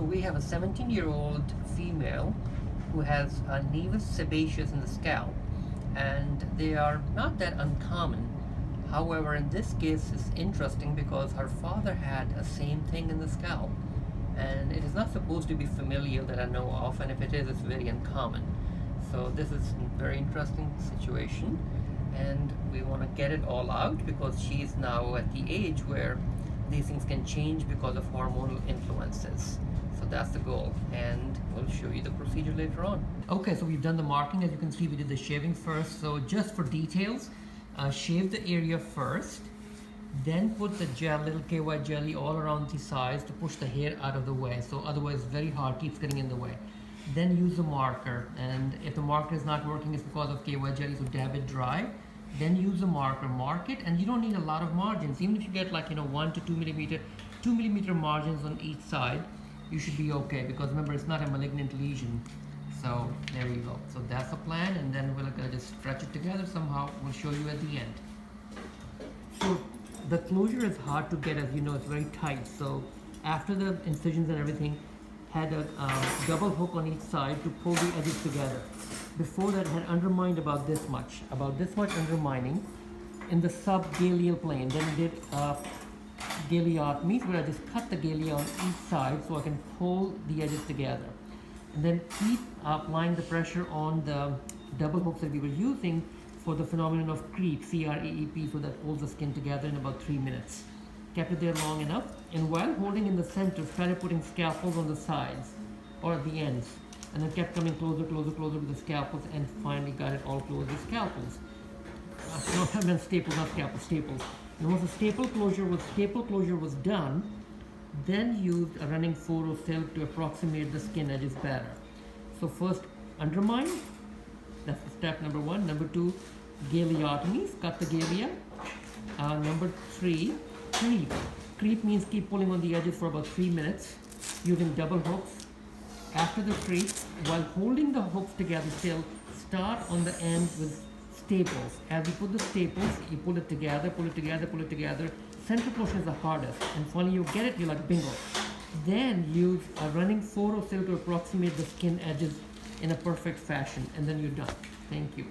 So we have a 17-year-old female who has a nevus sebaceous in the scalp, and they are not that uncommon. However, in this case it's interesting because her father had a same thing in the scalp, and it is not supposed to be familial that I know of, and if it is, it's very uncommon. So this is a very interesting situation, and we want to get it all out because she is now at the age where these things can change because of hormonal influences. So that's the goal, and we'll show you the procedure later on. Okay, so we've done the marking. As you can see, we did the shaving first. So just for details, shave the area first, then put the gel, little KY jelly all around the sides to push the hair out of the way. So otherwise it's very hard, keeps getting in the way. Then use the marker, and if the marker is not working, it's because of KY jelly, so dab it dry. Then use the marker, mark it, and you don't need a lot of margins. Even if you get 1 to 2 millimeter, 2 millimeter margins on each side, you should be okay, because remember, it's not a malignant lesion. So there you go. So that's the plan, and then we're gonna just stretch it together somehow. We'll show you at the end. So the closure is hard to get, as you know, it's very tight. So after the incisions and everything, had a double hook on each side to pull the edges together. Before that, had undermined about this much undermining in the subgaleal plane. Then I did galeotomies, where I just cut the galea on each side so I can pull the edges together. And then keep applying the pressure on the double hooks that we were using for the phenomenon of creep, C-R-E-E-P, so that pulls the skin together in about 3 minutes. Kept it there long enough, and while holding in the center, started putting scalpels on the sides or at the ends, and then kept coming closer with the scalpels, and finally got it all closed with scalpels. No, I meant staples, not scalpels, staples. And once the staple closure was done, then used a running photo silk to approximate the skin edges better. So first, undermine. That's the step number 1. Number 2, galeotomies, cut the galea. Number 3, creep. Creep means keep pulling on the edges for about 3 minutes using double hooks. After the creep, while holding the hooks together still, start on the end with staples. As you put the staples, you pull it together. Central portion is the hardest, and finally you get it, you're like bingo. Then use a running photo silk to approximate the skin edges in a perfect fashion, and then you're done. Thank you.